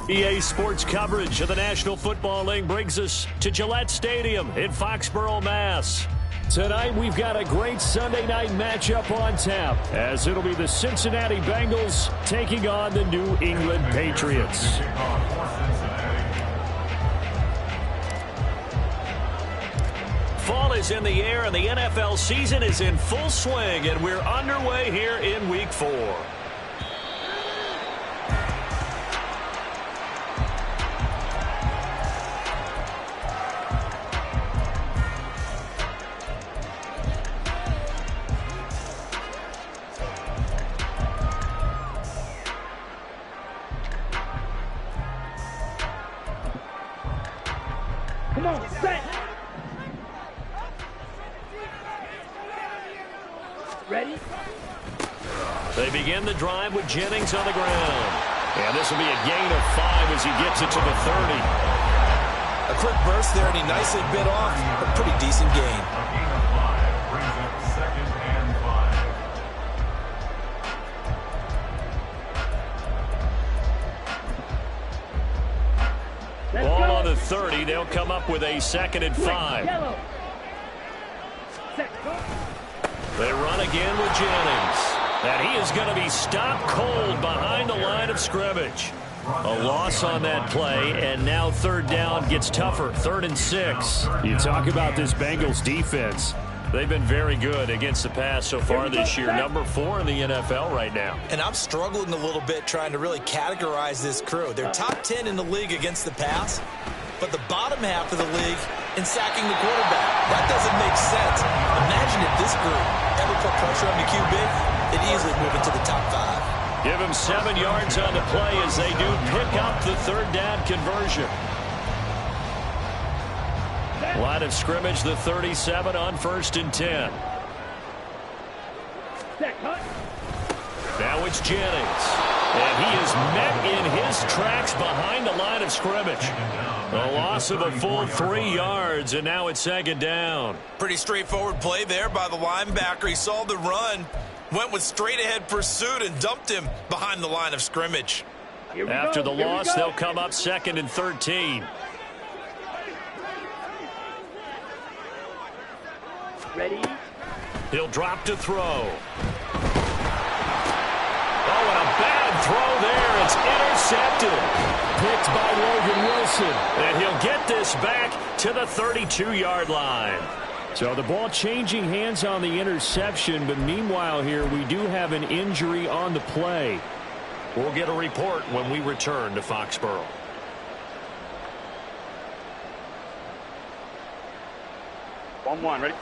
EA Sports coverage of the National Football League brings us to Gillette Stadium in Foxborough, Mass. Tonight, we've got a great Sunday night matchup on tap, as it'll be the Cincinnati Bengals taking on the New England Patriots. Fall is in the air, and the NFL season is in full swing, and we're underway here in Week 4. Come on, set. Ready? They begin the drive with Jennings on the ground. And this will be a gain of 5 as he gets it to the 30. A quick burst there, and he nicely bit off a pretty decent gain. Ball on the 30. They'll come up with a 2nd and 5. They run again with Jennings. And he is going to be stopped cold behind the line of scrimmage. A loss on that play, and now 3rd down gets tougher. 3rd and 6. You talk about this Bengals defense. They've been very good against the pass so far this year. Number 4 in the NFL right now. And I'm struggling a little bit trying to really categorize this crew. They're top 10 in the league against the pass, but the bottom half of the league in sacking the quarterback. That doesn't make sense. Imagine if this group ever put pressure on the QB, they'd easily move into the top 5. Give them 7 yards on the play as they do pick up the 3rd down conversion. Line of scrimmage, the 37 on 1st and 10. Now it's Jennings. And he is met in his tracks behind the line of scrimmage. A loss of a full 3 yards, and now it's 2nd down. Pretty straightforward play there by the linebacker. He saw the run, went with straight-ahead pursuit, and dumped him behind the line of scrimmage. After the loss, they'll come up 2nd and 13. Ready? He'll drop to throw. Oh, and a bad throw there. It's intercepted. Picked by Logan Wilson. And he'll get this back to the 32-yard line. So the ball changing hands on the interception, but meanwhile here we do have an injury on the play. We'll get a report when we return to Foxborough. One, ready?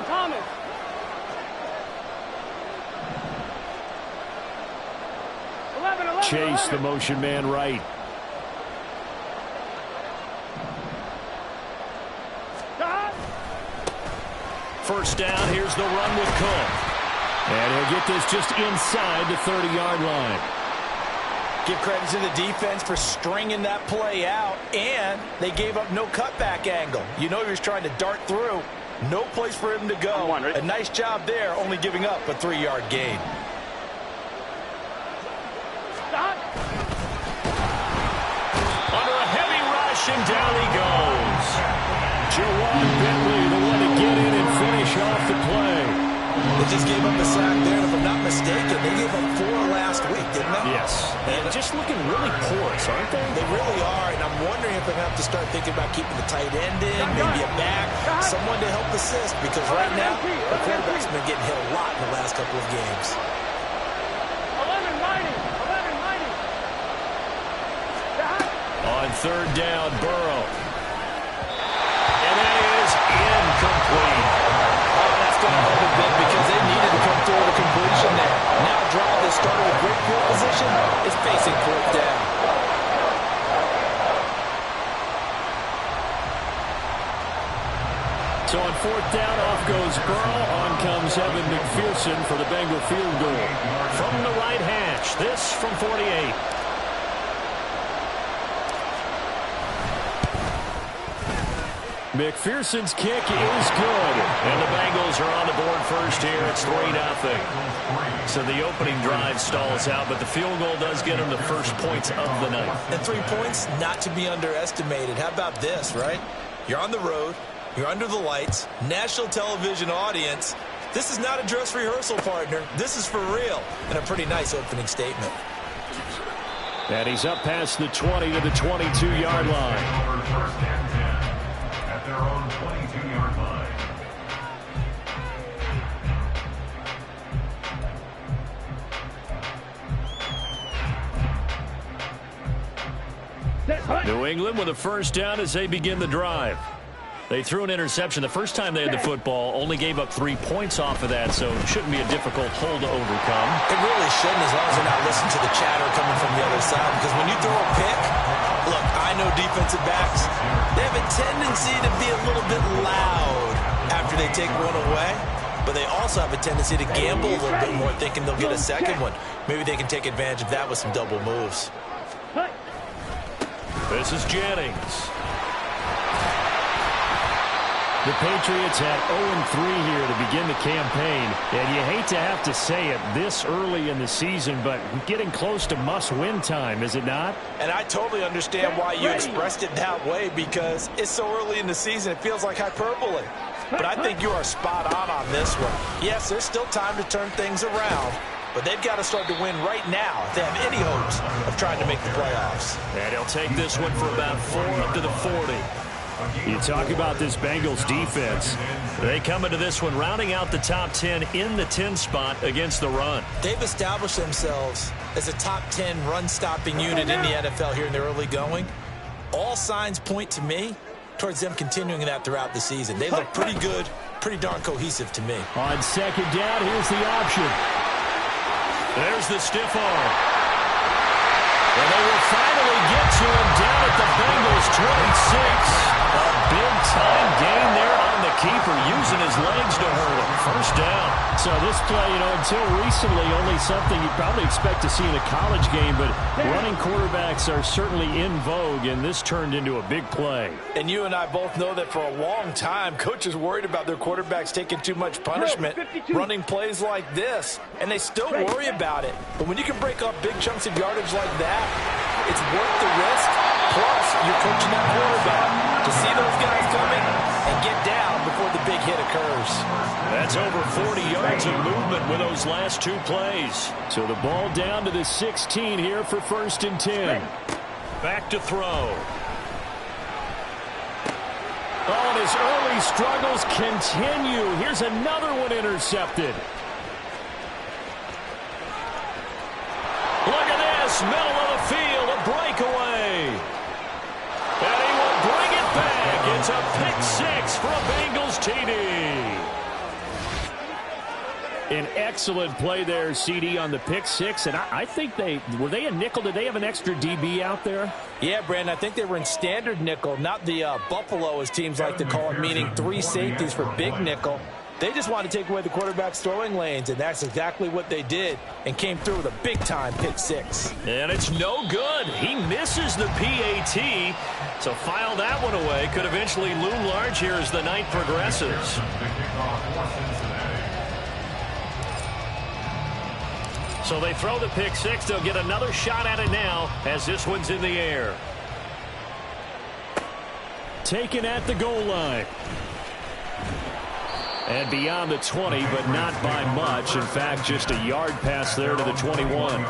Thomas. Chase, the motion man right. First down, here's the run with Cook. And he'll get this just inside the 30-yard line. Give credit to the defense for stringing that play out, and they gave up no cutback angle. You know he was trying to dart through. No place for him to go. A nice job there, only giving up a 3-yard gain. Under a heavy rush, and down he goes. Jawan Bentley, the one to get in and finish off the play. They just gave up a sack there, and if I'm not mistaken, they gave up 4 last week, didn't they? Yes. And just looking really porous, aren't they? They really are, and I'm wondering if they're going to have to start thinking about keeping the tight end in, maybe a back, someone to help assist, because right now, the quarterback's been getting hit a lot in the last couple of games. 11 mighty. On 3rd down, Burrow. And that is incomplete. That's going to hurt a bit because they needed to come through with a completion there. Now a drive that started with great field position is facing 4th down. So on 4th down, off goes Burrow. On comes Evan McPherson for the Bengal field goal. From the right hash, this from 48. McPherson's kick is good. And the Bengals are on the board first here. It's 3-0. So the opening drive stalls out, but the field goal does get them the first points of the night. And 3 points, not to be underestimated. How about this, right? You're on the road. You're under the lights. National television audience. This is not a dress rehearsal, partner. This is for real. And a pretty nice opening statement. And he's up past the 20 to the 22-yard line. First and 10 at their own 22-yard line. New England with a first down as they begin the drive. They threw an interception the first time they had the football, only gave up 3 points off of that, so it shouldn't be a difficult hole to overcome. It really shouldn't, as long as they're not listening to the chatter coming from the other side, because when you throw a pick, look, I know defensive backs, they have a tendency to be a little bit loud after they take one away, but they also have a tendency to gamble a little bit more, thinking they'll get a second one. Maybe they can take advantage of that with some double moves. This is Jennings. The Patriots at 0-3 here to begin the campaign. And you hate to have to say it this early in the season, but getting close to must-win time, is it not? And I totally understand why you expressed it that way, because it's so early in the season, it feels like hyperbole. But I think you are spot on this one. Yes, there's still time to turn things around, but they've got to start to win right now if they have any hopes of trying to make the playoffs. And he'll take this one for about 4 up to the 40. You talk about this Bengals defense. They come into this one rounding out the top 10 in the 10 spot against the run. They've established themselves as a top 10 run-stopping unit in the NFL here in the early going. All signs point to me towards them continuing that throughout the season. They look pretty good, pretty darn cohesive to me. On second down, here's the option. There's the stiff arm. And they will finally get to him down at the Bengals 26. A big-time gain there on the keeper, using his legs to hurt him. First down. So this play, until recently, only something you'd probably expect to see in a college game, but running quarterbacks are certainly in vogue, and this turned into a big play. And you and I both know that for a long time, coaches worried about their quarterbacks taking too much punishment, running plays like this, and they still worry about it. But when you can break up big chunks of yardage like that, it's worth the risk. Plus, you're coaching that quarterback to see those guys coming and get down before the big hit occurs. That's over 40 yards of movement with those last 2 plays. So the ball down to the 16 here for first and 10. Back to throw. Oh, and his early struggles continue. Here's another one intercepted. Look at this, middle of the field, a breakaway. And he will bring it back. It's a pick-6 for a Bengals TD. An excellent play there, CD, on the pick-6. And I think were they a nickel? Did they have an extra DB out there? Yeah, Brandon, I think they were in standard nickel, not the Buffalo, as teams like to call it, meaning 3 safeties for big nickel. They just wanted to take away the quarterback's throwing lanes, and that's exactly what they did, and came through with a big-time pick-6. And it's no good. He misses the PAT, so file that one away. Could eventually loom large here as the night progresses. So they throw the pick-6. They'll get another shot at it now as this one's in the air. Taken at the goal line. And beyond the 20, but not by much. In fact, just a yard pass there to the 21.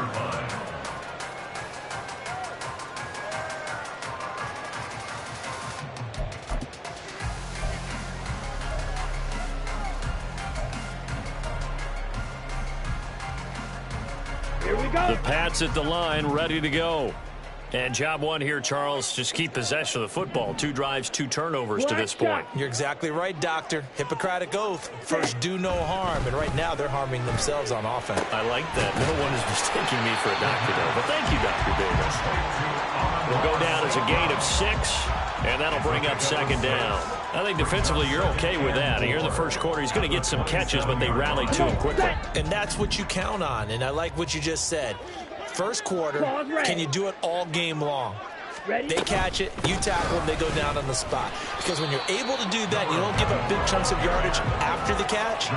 Here we go. The Pats at the line, ready to go. And job one here, Charles, just keep possession of the football. 2 drives, 2 turnovers to this point. You're exactly right, Doctor. Hippocratic oath. First, do no harm. And right now, they're harming themselves on offense. I like that. No one is mistaking me for a doctor, though. But thank you, Dr. Davis. We'll go down as a gain of 6, and that'll bring up second down. I think defensively you're okay with that. Here in the first quarter, he's going to get some catches, but they rallied to him quickly. And that's what you count on, and I like what you just said. First quarter, can you do it all game long? They catch it, you tackle them, they go down on the spot. Because when you're able to do that, you don't give up big chunks of yardage after the catch.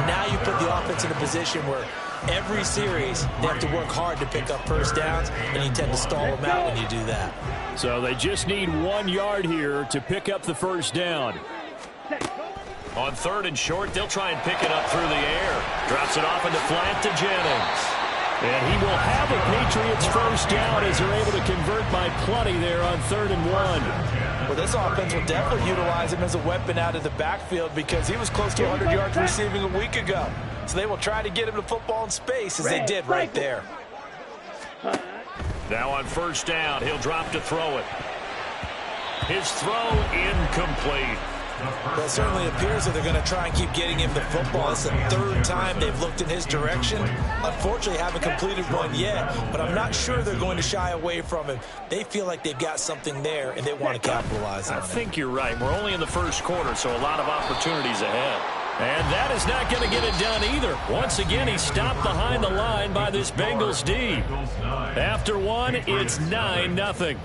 Now you put the offense in a position where every series they have to work hard to pick up first downs, and you tend to stall them out when you do that. So they just need 1 yard here to pick up the first down. On 3rd and short, they'll try and pick it up through the air. Drops it off into flat to Jennings. And he will have a Patriots first down as they're able to convert by plenty there on 3rd and 1. Well, this offense will definitely utilize him as a weapon out of the backfield because he was close to 100 yards receiving a week ago. So they will try to get him to football in space as they did right there. Now on 1st down, he'll drop to throw it. His throw incomplete. Well, it certainly appears that they're going to try and keep getting him the football. It's the 3rd time they've looked in his direction. Unfortunately, haven't completed one yet, but I'm not sure they're going to shy away from him. They feel like they've got something there, and they want to capitalize on it. I think you're right. We're only in the 1st quarter, so a lot of opportunities ahead. And that is not going to get it done either. Once again, he's stopped behind the line by this Bengals D. After 1, it's 9-0.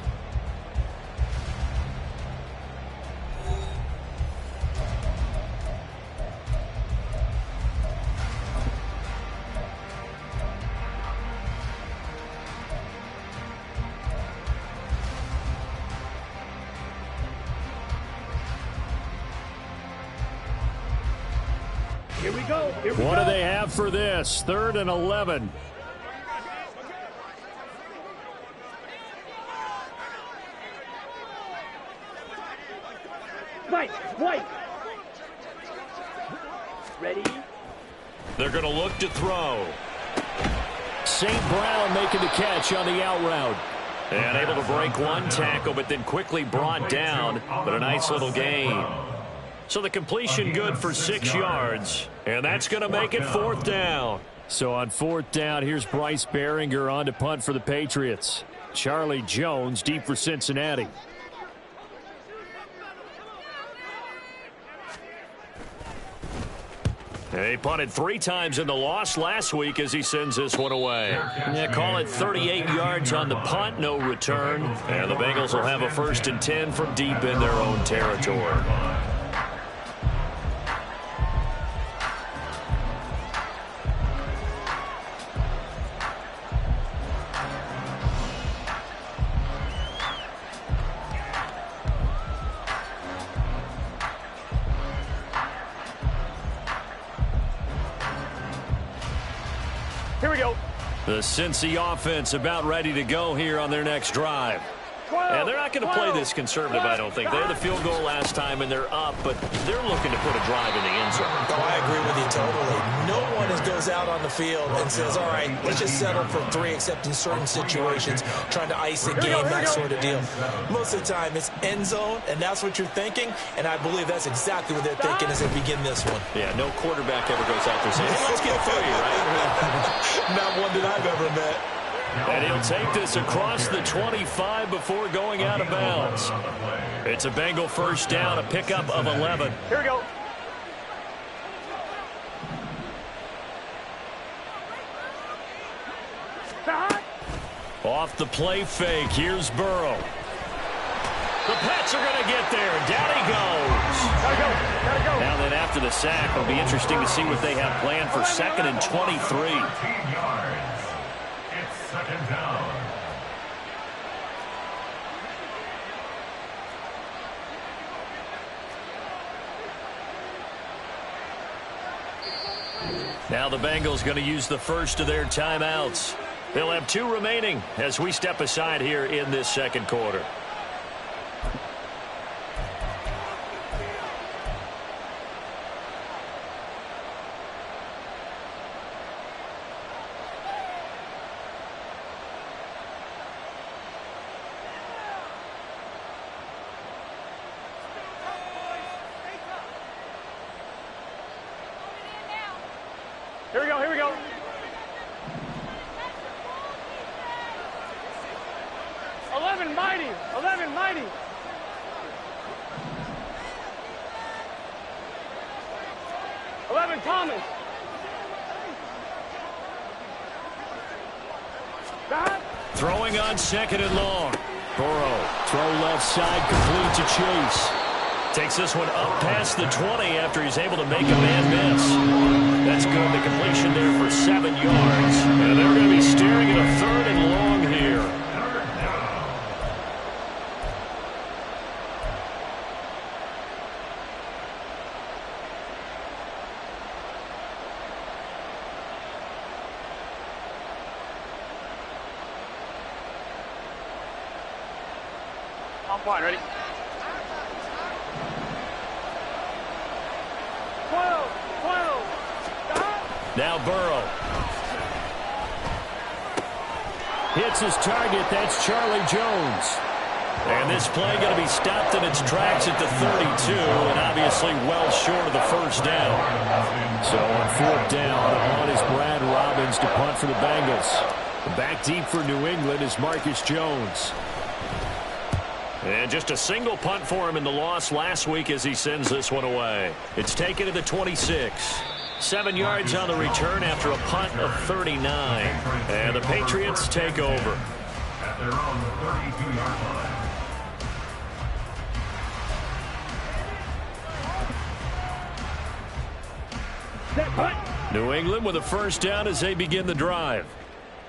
Here we go. What do they have for this? 3rd and 11. White. Ready? They're going to look to throw. St. Brown making the catch on the out route. And able to break one tackle, but then quickly brought down. But a nice little gain. So the completion good for 6 yards. And that's going to make it 4th down. So on 4th down, here's Bryce Behringer on to punt for the Patriots. Charlie Jones deep for Cincinnati. He punted 3 times in the loss last week as he sends this one away. Yeah, call it 38 yards on the punt, no return. And the Bengals will have a 1st and 10 from deep in their own territory. Here we go. The Cincy offense about ready to go here on their next drive. And they're not going to play this conservative, I don't think. They had the field goal last time, and they're up, but they're looking to put a drive in the end zone. Oh, I agree with you totally. No one goes out on the field and says, all right, let's just settle for 3, except in certain situations, trying to ice a game, that sort of deal. Most of the time, it's end zone, and that's what you're thinking, and I believe that's exactly what they're thinking as they begin this one. Yeah, no quarterback ever goes out there saying, hey, let's get 3, right? Not one that I've ever met. And he'll take this across the 25 before going out of bounds. It's a Bengal first down, a pickup of 11. Here we go. Off the play fake, here's Burrow. The Pats are going to get there. Down he goes. Gotta go. Now then, after the sack, it'll be interesting to see what they have planned for 2nd and 23. 15 yards. It's 2nd down. Now the Bengals going to use the first of their timeouts. They'll have 2 remaining as we step aside here in this 2nd quarter. Here we go. Mighty. 11 Thomas. Throwing on 2nd and long. Burrow, throw left side, complete to Chase. Takes this one up past the 20 after he's able to make a man miss. That's good. The completion there for 7 yards. And they're going to be staring at a 3rd and long here. On point, ready? 12, stop! Now Burrow. Hits his target. That's Charlie Jones. And this play going to be stopped in its tracks at the 32, and obviously well short of the first down. So on 4th down, on is Brad Robbins to punt for the Bengals. Back deep for New England is Marcus Jones. And just a single punt for him in the loss last week as he sends this one away. It's taken to the 26. 7 yards on the return after a punt of 39. And the Patriots take over. At their own 32-yard line. Set punt! New England with a first down as they begin the drive.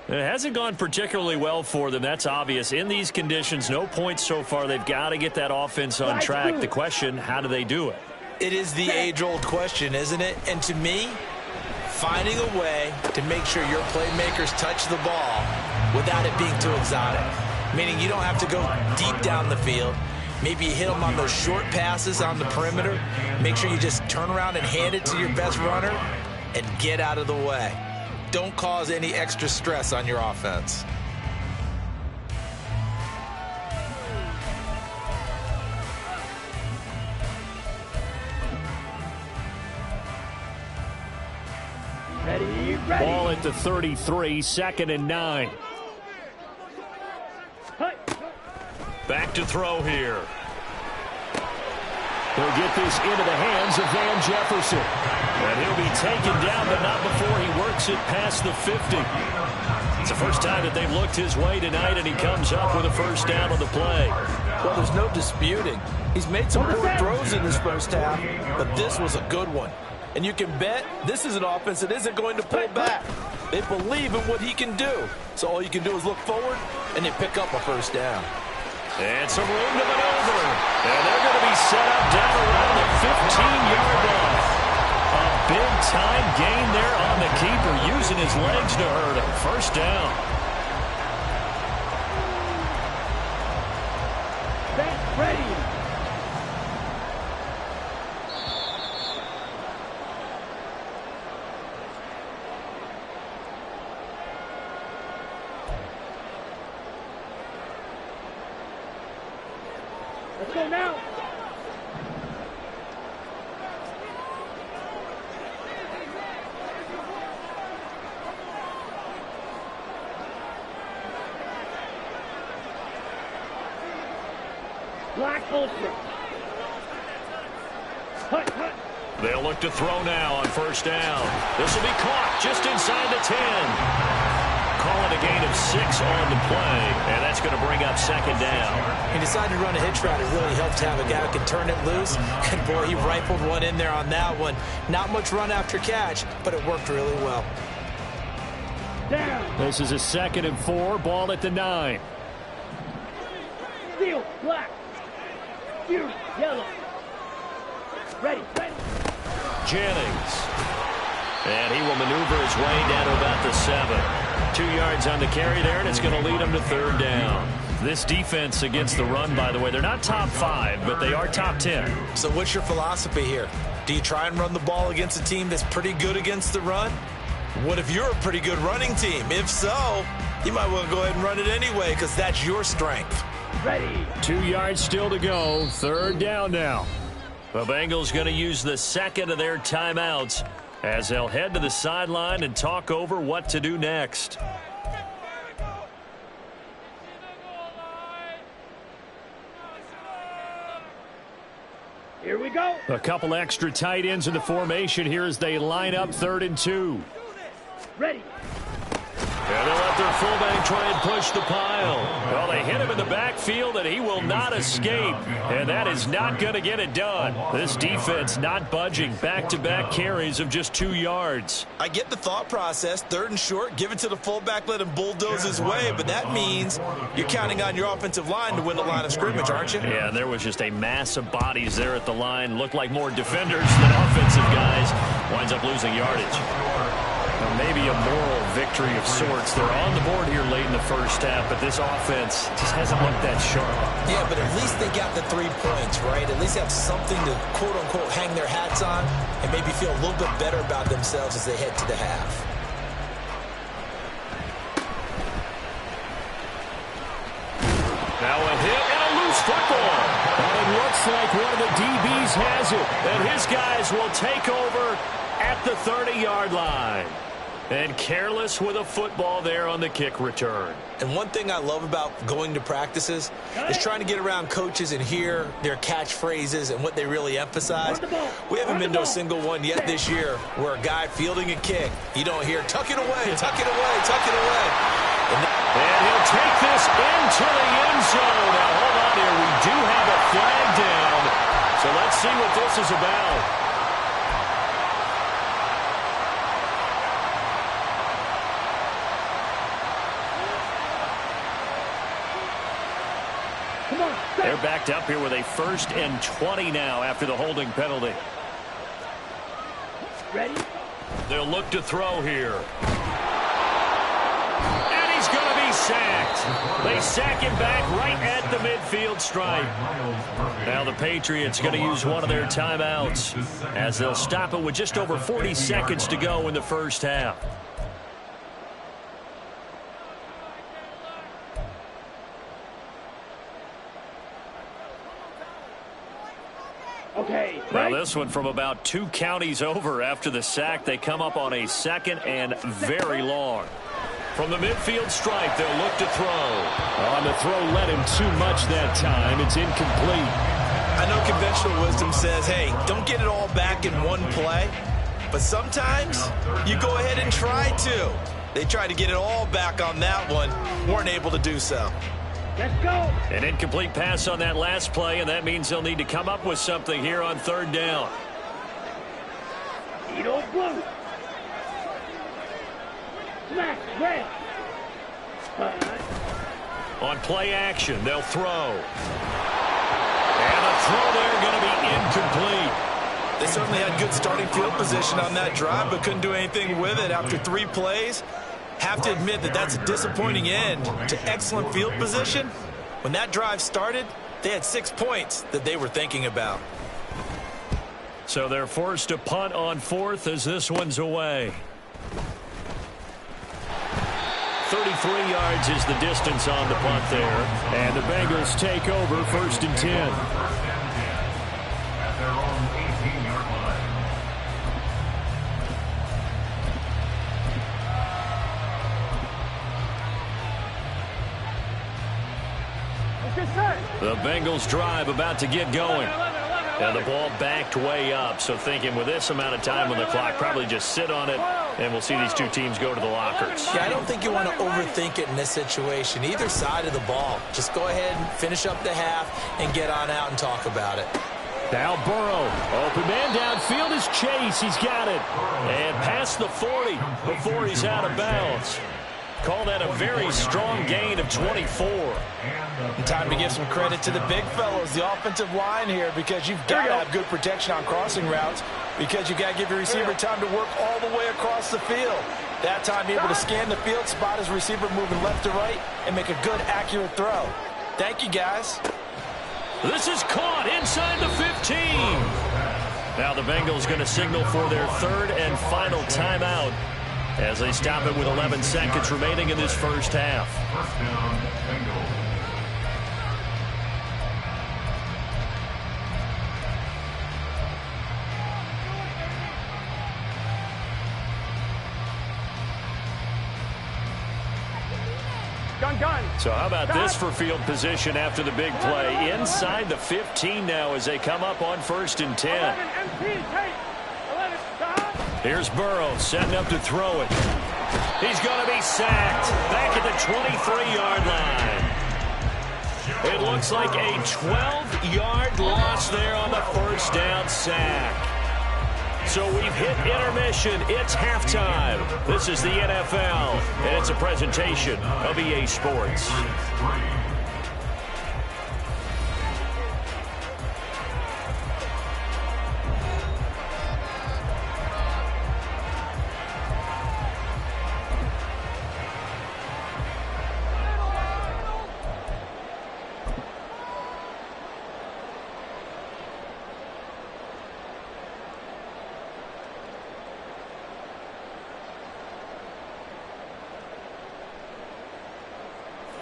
It hasn't gone particularly well for them. That's obvious. In these conditions, no points so far. They've got to get that offense on track. The question, how do they do it? It is the age-old question, isn't it? And to me, finding a way to make sure your playmakers touch the ball without it being too exotic. Meaning you don't have to go deep down the field. Maybe you hit them on those short passes on the perimeter. Make sure you just turn around and hand it to your best runner and get out of the way. Don't cause any extra stress on your offense. Ready. Ball at the 33, 2nd and 9. Back to throw here. He'll get this into the hands of Van Jefferson. And he'll be taken down, but not before he works it past the 50. It's the first time that they've looked his way tonight, and he comes up with a first down on the play. Well, there's no disputing. He's made some poor throws in this first half, but this was a good one. And you can bet this is an offense that isn't going to pull back. They believe in what he can do. So all you can do is look forward, and they pick up a first down. And some room to maneuver. And they're going to be set up down around the 15-yard line. A big-time gain there on the keeper, using his legs to hurt him. First down. Back ready. Let's go now. Black ultra. Hut, hut. They'll look to throw now on first down. This will be caught just inside the 10. Calling a gain of 6 on the play, and that's going to bring up second down. He decided to run a hitch route. It really helped to have a guy who can turn it loose. And, boy, he rifled one in there on that one. Not much run after catch, but it worked really well. Down. This is a 2nd and 4, ball at the 9. Steel, black. Fury, yellow. Ready, ready. Jennings. And he will maneuver his way down to about the 7. 2 yards on the carry there, and it's going to lead him to third down. This defense against the run, by the way, they're not top 5, but they are top 10. So what's your philosophy here? Do you try and run the ball against a team that's pretty good against the run? What if you're a pretty good running team? If so, you might well go ahead and run it anyway because that's your strength. Ready. 2 yards still to go. Third down now. The Bengals going to use the second of their timeouts as they'll head to the sideline and talk over what to do next. Here we go. A couple extra tight ends in the formation here as they line up 3rd and 2. Ready. And they'll let their fullback try and push the pile. Well, they hit him in the backfield, and he will not escape. And that is not going to get it done. This defense not budging. Back-to-back carries of just 2 yards. I get the thought process. 3rd and short, give it to the fullback, let him bulldoze his way. But that means you're counting on your offensive line to win the line of scrimmage, aren't you? Yeah, and there was just a mass of bodies there at the line. Looked like more defenders than offensive guys. Winds up losing yardage. Well, maybe a moral victory of sorts. They're on the board here late in the first half, but this offense just hasn't looked that sharp. Yeah, but at least they got the 3 points, right? At least have something to, quote-unquote, hang their hats on and maybe feel a little bit better about themselves as they head to the half. Now a hit and a loose football. And it looks like one of the DBs has it. And his guys will take over at the 30-yard line. And careless with a football there on the kick return. And one thing I love about going to practices is trying to get around coaches and hear their catchphrases and what they really emphasize. We haven't been to a single one yet this year where a guy fielding a kick, you don't hear, tuck it away, tuck it away, tuck it away. And he'll take this into the end zone. Now, hold on here. We do have a flag down. So let's see what this is about. They're backed up here with a 1st and 20 now after the holding penalty. Ready? They'll look to throw here. And he's going to be sacked. They sack him back right at the midfield stripe. Now the Patriots going to use one of their timeouts as they'll stop it with just over 40 seconds to go in the first half. Okay. Now this one from about 2 counties over after the sack. They come up on a 2nd and very long. From the midfield stripe, they'll look to throw. On the throw led him too much that time. It's incomplete. I know conventional wisdom says, hey, don't get it all back in one play. But sometimes you go ahead and try to. They tried to get it all back on that one. Weren't able to do so. Let's go. An incomplete pass on that last play, and that means they'll need to come up with something here on 3rd down. Edo blue. Smack, red. On play action, they'll throw. And the throw there going to be incomplete. They certainly had good starting field position on that drive, but couldn't do anything with it after 3 plays. Have to admit that that's a disappointing end to excellent field position. When that drive started, they had 6 points that they were thinking about. So they're forced to punt on 4th as this one's away. 33 yards is the distance on the punt there. And the Bengals take over 1st and 10. At their own 18-yard line. The Bengals drive about to get going. And the ball backed way up, so thinking with this amount of time on the clock, probably just sit on it, and we'll see these 2 teams go to the lockers. Yeah, I don't think you want to overthink it in this situation. Either side of the ball. Just go ahead and finish up the half and get on out and talk about it. Now Burrow, open man downfield is Chase. He's got it. And past the 40 before he's out of bounds. Call that a very strong gain of 24. And time to give some credit to the big fellows, the offensive line here, because you've got to have good protection on crossing routes, because you've got to give your receiver time to work all the way across the field. That time able to scan the field, spot his receiver moving left to right, and make a good, accurate throw. Thank you, guys. This is caught inside the 15. Now the Bengals going to signal for their 3rd and final timeout as they stop it with 11 seconds remaining in this first half. First down, Bengals. Gun. So how about this for field position after the big play? Inside the 15 now as they come up on 1st and 10. Here's Burrow setting up to throw it. He's going to be sacked back at the 23-yard line. It looks like a 12-yard loss there on the first down sack. So we've hit intermission. It's halftime. This is the NFL, and it's a presentation of EA Sports.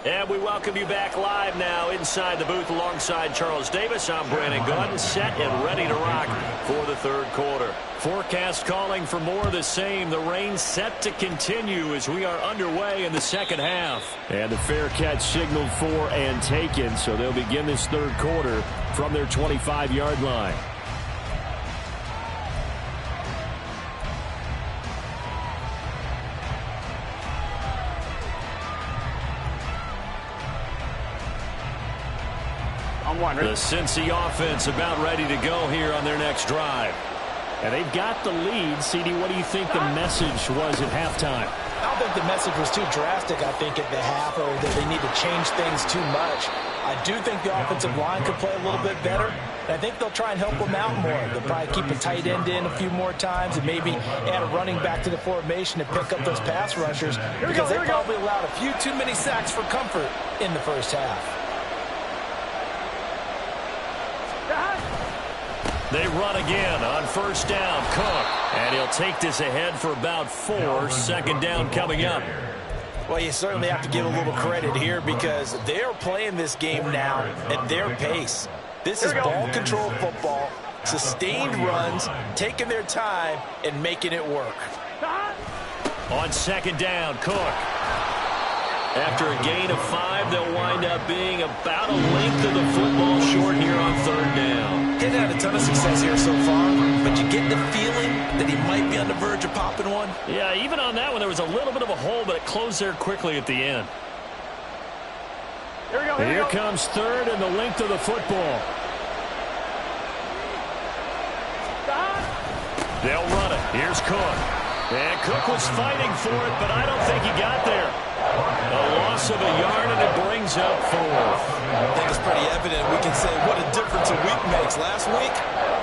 And we welcome you back live now inside the booth alongside Charles Davis. I'm Brandon Gaudin, set and ready to rock for the third quarter. Forecast calling for more of the same. The rain set to continue as we are underway in the second half. And the fair catch signaled for and taken, so they'll begin this third quarter from their 25-yard line. The Cincy offense about ready to go here on their next drive. And they've got the lead. CD, what do you think the message was at halftime? I don't think the message was too drastic, I think, at the half, or that they need to change things too much. I do think the offensive line could play a little bit better, and I think they'll try and help them out more. They'll probably keep a tight end in a few more times and maybe add a running back to the formation to pick up those pass rushers because they probably allowed a few too many sacks for comfort in the first half. They run again on first down. Cook. And he'll take this ahead for about 4. Second down coming up. Well, you certainly have to give a little credit here because they're playing this game now at their pace. This is ball control football, sustained runs, taking their time, and making it work. On second down, Cook. After a gain of 5, they'll wind up being about a length of the football short here on third down. He's had a ton of success here so far, but you get the feeling that he might be on the verge of popping one. Yeah, even on that one, there was a little bit of a hole, but it closed there quickly at the end. Here comes third and the length of the football. They'll run it. Here's Cook. And Cook was fighting for it, but I don't think he got there. A loss of a yard, and it brings up 4. I think it's pretty evident. We can say what a difference a week makes. Last week,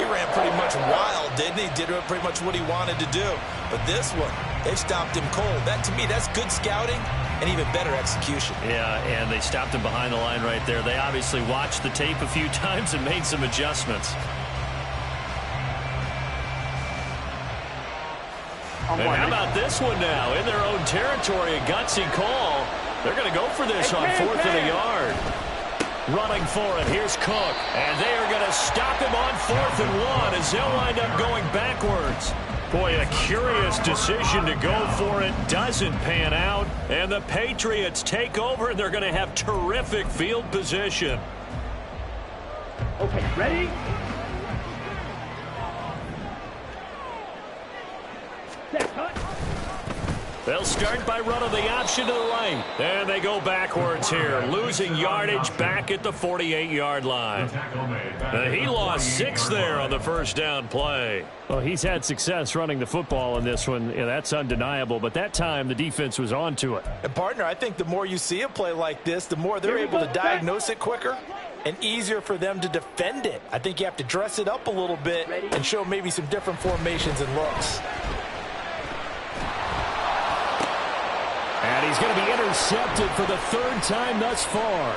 he ran pretty much wild, didn't he? Did pretty much what he wanted to do. But this one, they stopped him cold. That, to me, that's good scouting and even better execution. Yeah, and they stopped him behind the line right there. They obviously watched the tape a few times and made some adjustments. And how about this one now? In their own territory, a gutsy call. They're going to go for this on 4th and a yard. Running for it, here's Cook. And they are going to stop him on 4th and 1 as they'll wind up going backwards. Boy, a curious decision to go for it. Doesn't pan out. And the Patriots take over, and they're going to have terrific field position. Okay, ready? They'll start by running the option to the right. And they go backwards here, losing yardage back at the 48-yard line. He lost 6 there on the first down play. Well, he's had success running the football in this one. Yeah, that's undeniable. But that time, the defense was on to it. And, partner, I think the more you see a play like this, the more they're able to diagnose it quicker and easier for them to defend it. I think you have to dress it up a little bit and show maybe some different formations and looks. And he's going to be intercepted for the 3rd time thus far.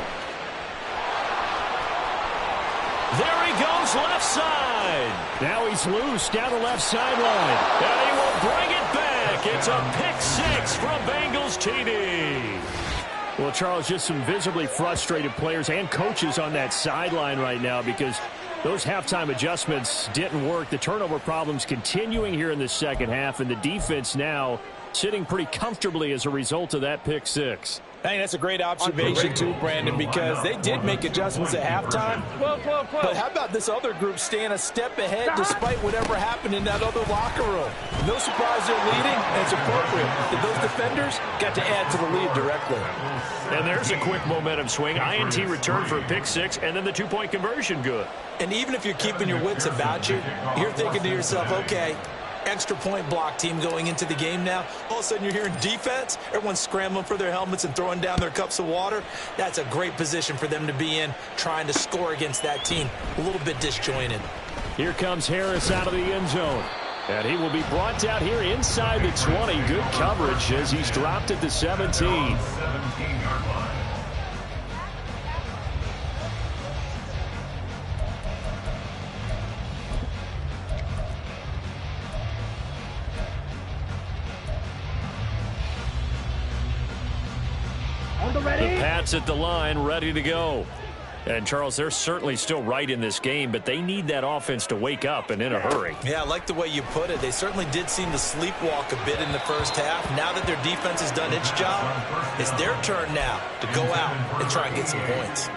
There he goes, left side. Now he's loose down the left sideline. And he will bring it back. It's a pick 6 from Bengals TD. Well, Charles, just some visibly frustrated players and coaches on that sideline right now because those halftime adjustments didn't work. The turnover problems continuing here in the second half, and the defense now sitting pretty comfortably as a result of that pick six. I think that's a great observation too, Brandon, because they did make adjustments at halftime. But how about this other group staying a step ahead despite whatever happened in that other locker room? No surprise they're leading, and it's appropriate that those defenders got to add to the lead directly. And there's a quick momentum swing. INT return for a pick six, and then the two-point conversion good. And even if you're keeping your wits about you, you're thinking to yourself, okay, extra point block team going into the game now. All of a sudden you're hearing defense. Everyone's scrambling for their helmets and throwing down their cups of water. That's a great position for them to be in, trying to score against that team. A little bit disjointed. Here comes Harris out of the end zone. And he will be brought out here inside the 20. Good coverage as he's dropped at the 17. 17-yard line. The Pats at the line, ready to go. And, Charles, they're certainly still right in this game, but they need that offense to wake up and in a hurry. Yeah, I like the way you put it. They certainly did seem to sleepwalk a bit in the first half. Now that their defense has done its job, it's their turn now to go out and try and get some points.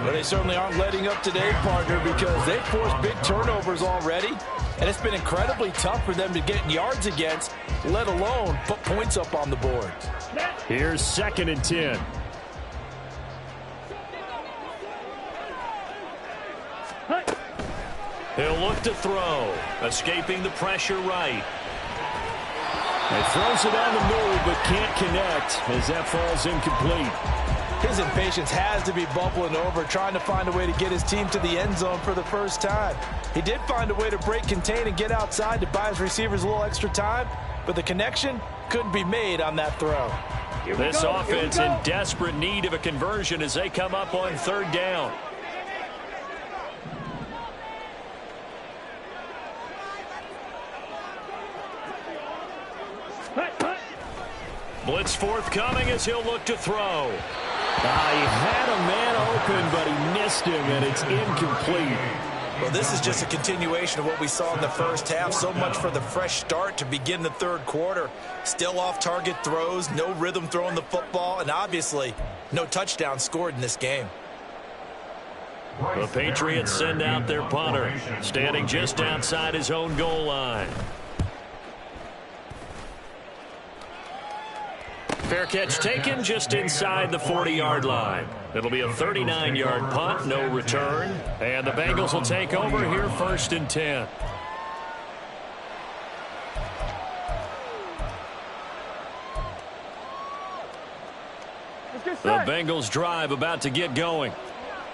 Well, they certainly aren't letting up today, partner, because they've forced big turnovers already. And it's been incredibly tough for them to get yards against, let alone put points up on the board. Here's 2nd and 10. He'll look to throw. Escaping the pressure right. He throws it on the move, but can't connect as that falls incomplete. His impatience has to be bubbling over, trying to find a way to get his team to the end zone for the first time. He did find a way to break contain and get outside to buy his receivers a little extra time, but the connection couldn't be made on that throw. This offense in desperate need of a conversion as they come up on 3rd down. Blitz forthcoming as he'll look to throw. He had a man open, but he missed him, and it's incomplete. Well, this is just a continuation of what we saw in the first half. So much for the fresh start to begin the 3rd quarter. Still off-target throws, no rhythm throwing the football, and obviously no touchdown scored in this game. The Patriots send out their punter, standing just outside his own goal line. Fair catch taken just inside the 40-yard line. It'll be a 39-yard punt, no return. And the Bengals will take over here 1st and 10. The Bengals drive about to get going.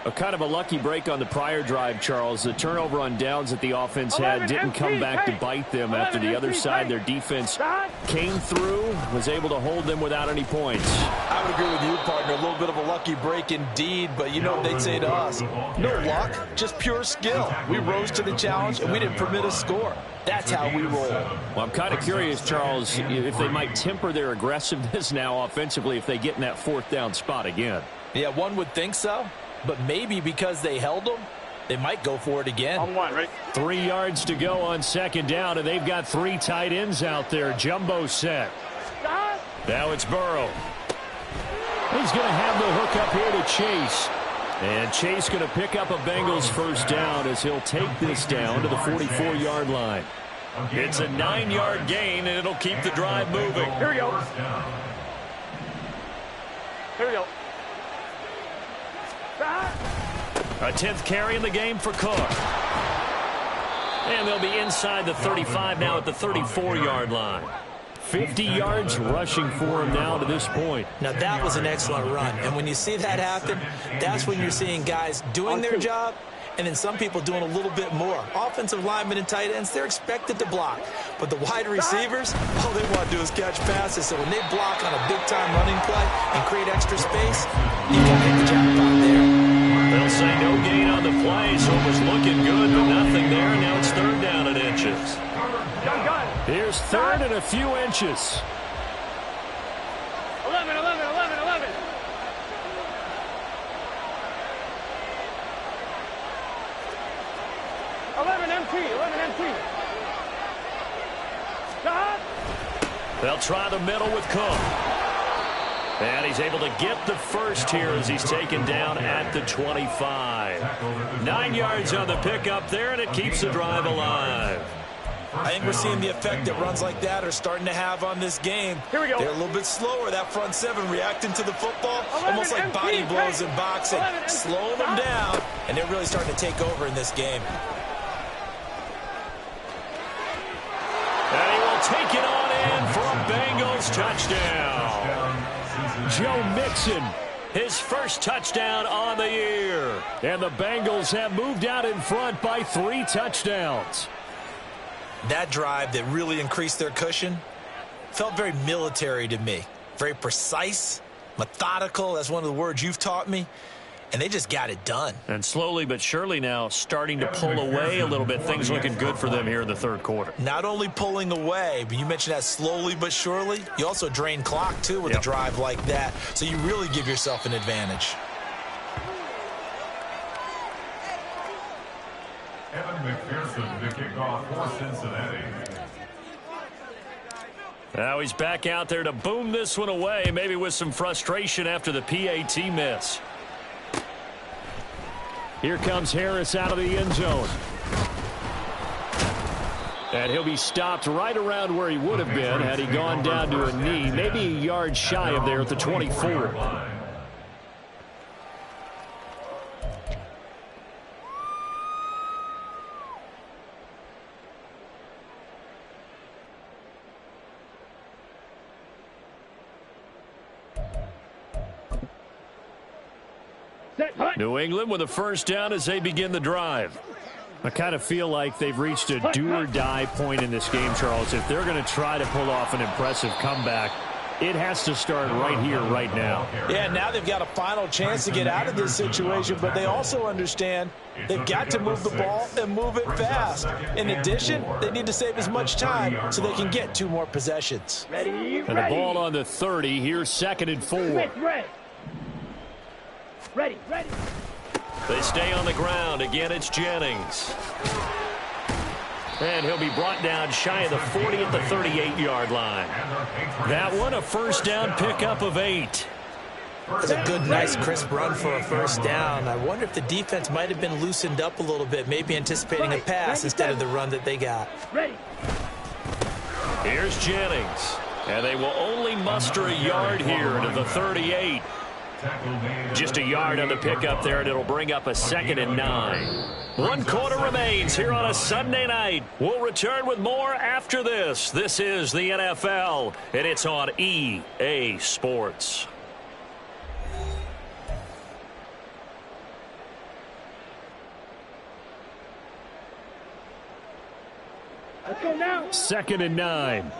A kind of a lucky break on the prior drive, Charles. The turnover on downs that the offense had didn't come back to bite them after the other side. Their defense came through, was able to hold them without any points. I would agree with you, partner. A little bit of a lucky break indeed, but you know what they'd say to us? No luck, just pure skill. We rose to the challenge, and we didn't permit a score. That's how we roll. Well, I'm kind of curious, Charles, if they might temper their aggressiveness now offensively if they get in that 4th down spot again. Yeah, one would think so. But maybe because they held them, they might go for it again. On 1, right? 3 yards to go on 2nd down, and they've got 3 tight ends out there. Jumbo set. Now it's Burrow. He's going to have the hook up here to Chase. And Chase going to pick up a Bengals 1st down as he'll take this down to the 44-yard line. It's a 9-yard gain, and it'll keep the drive moving. Here we go. Here we go. A 10th carry in the game for Cook. And they'll be inside the 35 now at the 34-yard line. 50 yards rushing for him now to this point. Now, that was an excellent run. And when you see that happen, that's when you're seeing guys doing their job and then some people doing a little bit more. Offensive linemen and tight ends, they're expected to block. But the wide receivers, all they want to do is catch passes. So when they block on a big-time running play and create extra space, you got to hit the jackpot there. They'll say no gain on the play, so it was looking good, but nothing there. Now it's 3rd down and inches. Here's 3rd and a few inches. 11, 11, 11, 11. MT. They'll try the middle with Cook. And he's able to get the first here as he's taken down at the 25. 9 yards on the pickup there, and it keeps the drive alive. I think we're seeing the effect that runs like that are starting to have on this game. Here we go. They're a little bit slower, that front seven, reacting to the football, almost like body blows in boxing, slowing them down, and they're really starting to take over in this game. And he will take it on in for a Bengals touchdown. Joe Mixon, his first touchdown on the year. And the Bengals have moved out in front by 3 touchdowns. That drive that really increased their cushion felt very military to me. Very precise, methodical. That's one of the words you've taught me. And they just got it done. And slowly but surely now starting to pull away a little bit. Things looking good for them here in the third quarter. Not only pulling away, but you mentioned that slowly but surely. You also drain clock, too, with a drive like that. So you really give yourself an advantage. Evan McPherson, the kickoff for Cincinnati. Now he's back out there to boom this one away, maybe with some frustration after the PAT miss. Here comes Harris out of the end zone. And he'll be stopped right around where he would have been had he gone down to a knee, maybe a yard shy of there at the 24. New England with a first down as they begin the drive. I kind of feel like they've reached a do-or-die point in this game, Charles. If they're going to try to pull off an impressive comeback, it has to start right here, right now. Yeah, now they've got a final chance to get out of this situation, but they also understand they've got to move the ball and move it fast. In addition, they need to save as much time so they can get 2 more possessions. Ready. And the ball on the 30. Here's 2nd and 4. Ready. They stay on the ground. Again, it's Jennings. And he'll be brought down shy of the 40 at the 38-yard line. That one, a first down pickup of 8. It's a good, nice, crisp run for a first down. I wonder if the defense might have been loosened up a little bit, maybe anticipating a pass instead of the run that they got. Here's Jennings. And they will only muster a yard here to the 38. Just a yard on the pickup there, and it'll bring up a 2nd and 9. 1 quarter remains here on a Sunday night. We'll return with more after this. This is the NFL, and it's on EA Sports. Let's go now. 2nd and 9.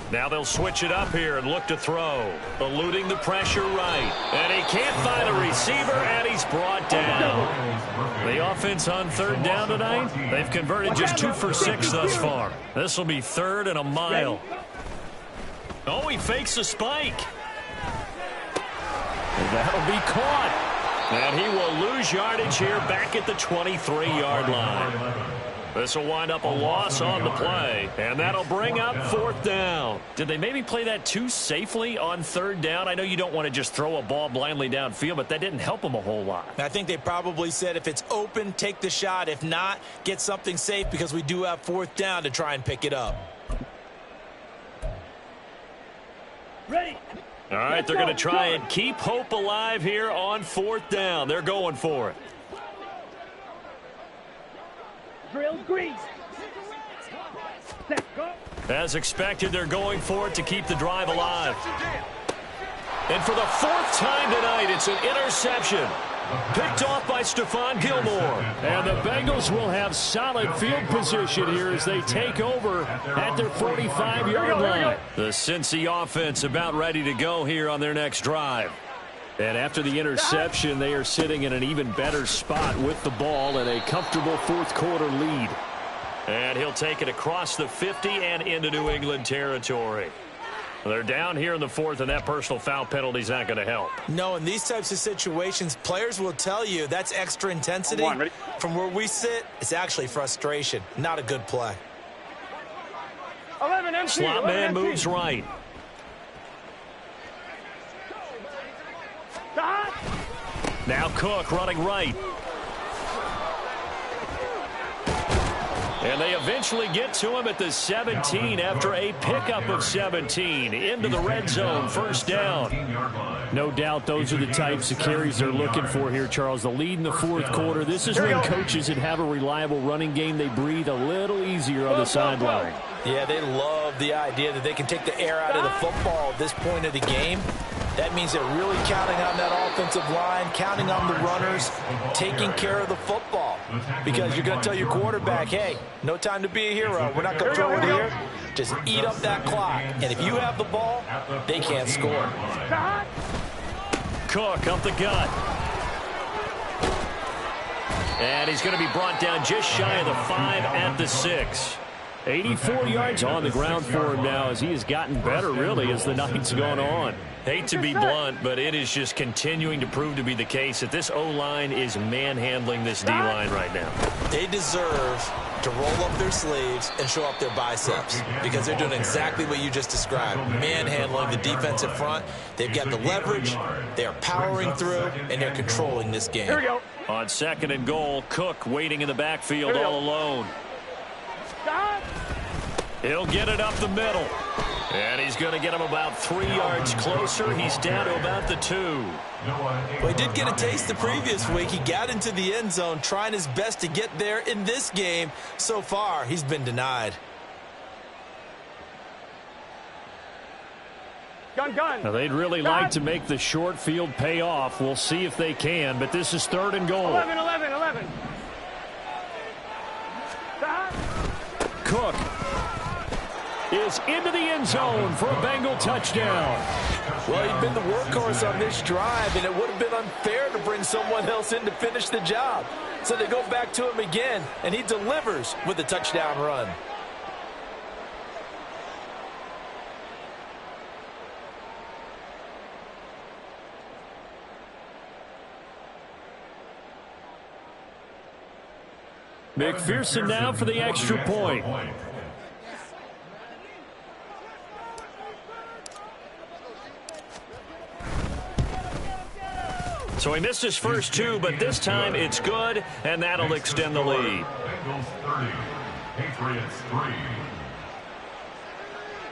Now they'll switch it up here and look to throw. Eluding the pressure right. And he can't find a receiver, and he's brought down. The offense on 3rd down tonight, they've converted just 2 for 6 thus far. This will be 3rd and a mile. Oh, he fakes a spike. And that'll be caught. And he will lose yardage here back at the 23-yard line. This will wind up a loss on the play, and that'll bring up 4th down. Did they maybe play that too safely on 3rd down? I know you don't want to just throw a ball blindly downfield, but that didn't help them a whole lot. I think they probably said if it's open, take the shot. If not, get something safe because we do have 4th down to try and pick it up. Ready. All right, they're going to try and keep hope alive here on 4th down. They're going for it. Drill grease. Set, go. As expected, they're going for it to keep the drive alive. And for the 4th time tonight, it's an interception. Picked off by Stephon Gilmore. And the Bengals will have solid field position here as they take over at their 45-yard line. The Cincy offense about ready to go here on their next drive. And after the interception, they are sitting in an even better spot with the ball and a comfortable 4th quarter lead. And he'll take it across the 50 and into New England territory. They're down here in the fourth, and that personal foul penalty is not going to help. No, in these types of situations, players will tell you that's extra intensity. From where we sit, it's actually frustration, not a good play. 11 empty. Slot man moves right. Now Cook running right. And they eventually get to him at the 17 after a pickup of 17 into the red zone, first down. No doubt those are the types of carries they're looking for here, Charles. The lead in the fourth quarter. This is when coaches that have a reliable running game, they breathe a little easier on the sideline. Yeah, they love the idea that they can take the air out of the football at this point of the game. That means they're really counting on that offensive line, counting on the runners, taking care of the football. Because you're going to tell your quarterback, hey, no time to be a hero. We're not going to throw it here. Just eat up that clock. And if you have the ball, they can't score. Cook up the gut. And he's going to be brought down just shy of the 5 at the 6. 84 yards on the ground for him now as he has gotten better, really, as the night's gone on. Hate to be blunt, but it is just continuing to prove to be the case that this O-line is manhandling this D-line right now. They deserve to roll up their sleeves and show up their biceps because they're doing exactly what you just described, manhandling the defensive front. They've got the leverage, they're powering through, and they're controlling this game. Here we go. On second and goal, Cook waiting in the backfield all alone. He'll get it up the middle. And he's going to get him about 3 yards closer. He's down to about the 2. Well, he did get a taste the previous week. He got into the end zone trying his best to get there in this game. So far, he's been denied. Gun. Now, they'd really like to make the short field pay off. We'll see if they can, but this is third and goal. 11. Cook is into the end zone for a Bengal touchdown. Well, he's been the workhorse on this drive, and it would have been unfair to bring someone else in to finish the job. So they go back to him again, and he delivers with a touchdown run. McPherson now for the extra point. So he missed his first 2, but this time it's good, and that'll extend the lead. Bengals 30, Patriots 3.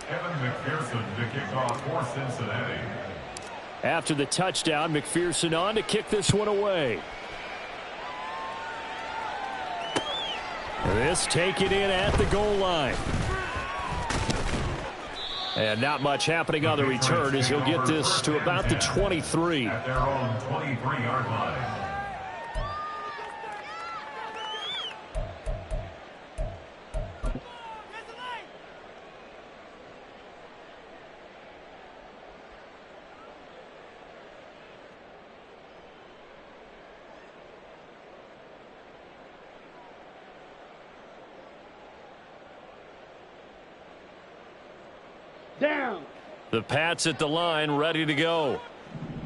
Evan McPherson to kick off for Cincinnati. After the touchdown, McPherson on to kick this one away. This taken in at the goal line. And not much happening on the return as he'll get this to about the 23. At their own 23-yard line. Down. The Pats at the line, ready to go.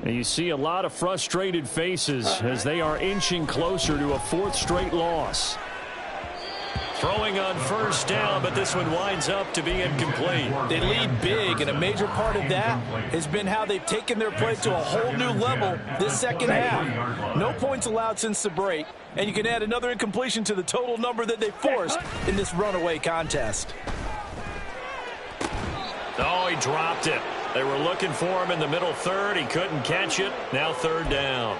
And you see a lot of frustrated faces as they are inching closer to a 4th straight loss. Throwing on first down, but this one winds up to be incomplete. They lead big, and a major part of that has been how they've taken their play to a whole new level this second half. No points allowed since the break, and you can add another incompletion to the total number that they forced in this runaway contest. Oh, he dropped it. They were looking for him in the middle third. He couldn't catch it. Now third down.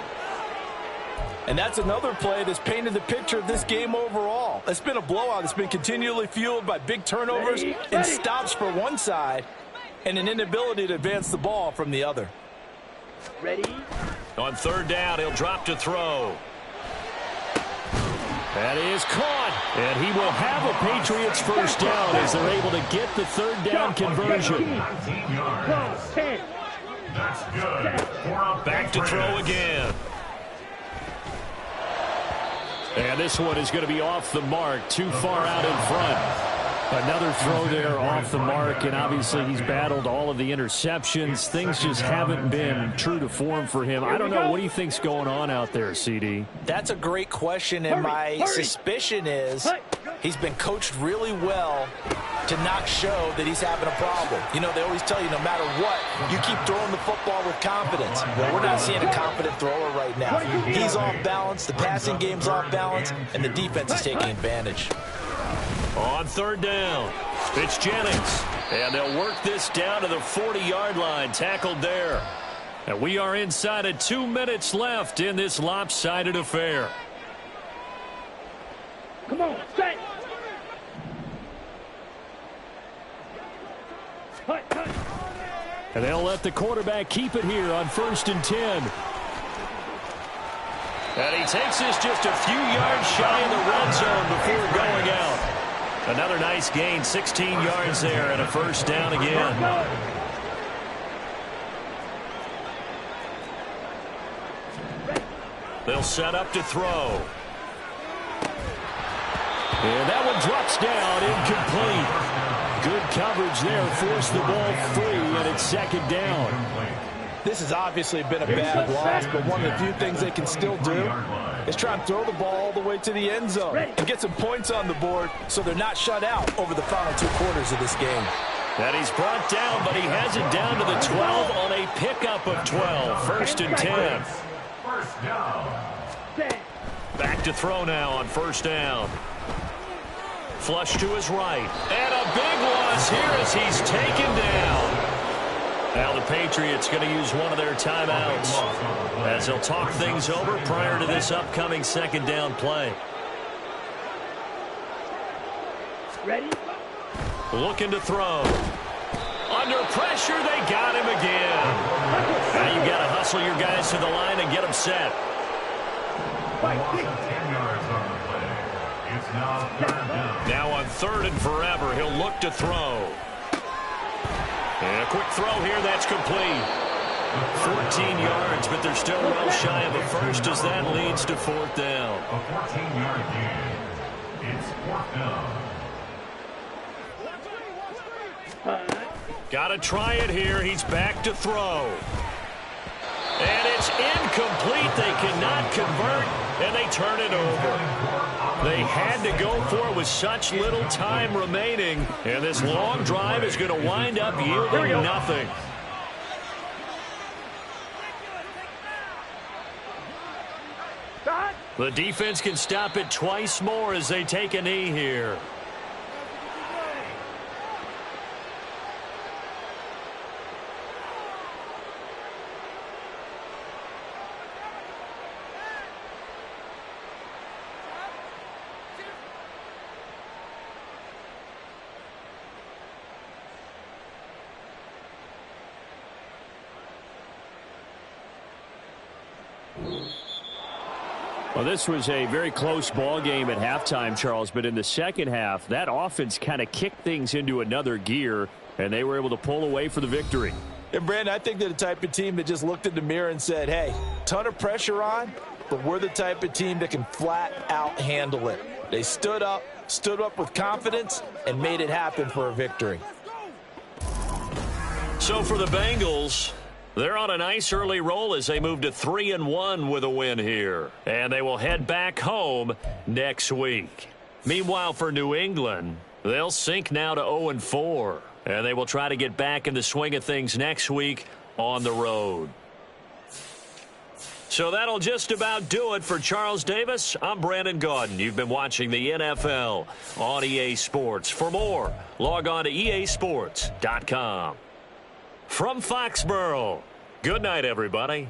And that's another play that's painted the picture of this game overall. It's been a blowout. It's been continually fueled by big turnovers and stops for one side and an inability to advance the ball from the other. Ready? On third down, he'll drop to throw. That is caught, and he will have a Patriots first down as they're able to get the third down conversion. 19 yards. 10. That's good. Back to throw again. And this one is going to be off the mark, too far out in front. Another throw there off the mark, and obviously he's battled all of the interceptions. Things just haven't been true to form for him. I don't know. What do you think's going on out there, CD? That's a great question, and my suspicion is he's been coached really well to not show that he's having a problem. You know, they always tell you no matter what, you keep throwing the football with confidence. Well, we're not seeing a confident thrower right now. He's off balance, the passing game's off balance, and the defense is taking advantage. On third down, it's Jennings, and they'll work this down to the 40-yard line, tackled there. And we are inside of 2 minutes left in this lopsided affair. Come on, set. And they'll let the quarterback keep it here on 1st and 10. And he takes this just a few yards shy of the red zone before going out. Another nice gain, 16 yards there, and a first down again. They'll set up to throw. And that one drops down, incomplete. Good coverage there, forced the ball free, and it's 2nd down. This has obviously been a bad loss, but one of the few things they can still do is try and throw the ball all the way to the end zone and get some points on the board so they're not shut out over the final 2 quarters of this game. And he's brought down, but he has it down to the 12 on a pickup of 12. 1st and 10. First down. Back to throw now on 1st down. Flush to his right. And a big loss here as he's taken down. Now the Patriots going to use one of their timeouts as they'll talk things over prior to this upcoming 2nd down play. Ready? Looking to throw. Under pressure, they got him again. Now you got to hustle your guys to the line and get them set. Loss of 10 yards on the play. It's now 3rd down. Now on 3rd and forever, he'll look to throw. And a quick throw here, that's complete. 14 yards, but they're still well shy of a first as that leads to 4th down. A 14-yard gain. It's 4th down. Got to try it here. He's back to throw. And it's incomplete. They cannot convert, and they turn it over. They had to go for it with such little time remaining, and this long drive is going to wind up yielding nothing. The defense can stop it twice more as they take a knee here. Well, this was a very close ball game at halftime, Charles, but in the second half, that offense kind of kicked things into another gear, and they were able to pull away for the victory. And, Brandon, I think they're the type of team that just looked in the mirror and said, hey, ton of pressure on, but we're the type of team that can flat out handle it. They stood up with confidence, and made it happen for a victory. So for the Bengals, they're on a nice early roll as they move to 3-1 with a win here. And they will head back home next week. Meanwhile, for New England, they'll sink now to 0-4. And they will try to get back in the swing of things next week on the road. So that'll just about do it for Charles Davis. I'm Brandon Gaudin. You've been watching the NFL on EA Sports. For more, log on to easports.com. From Foxborough, good night, everybody.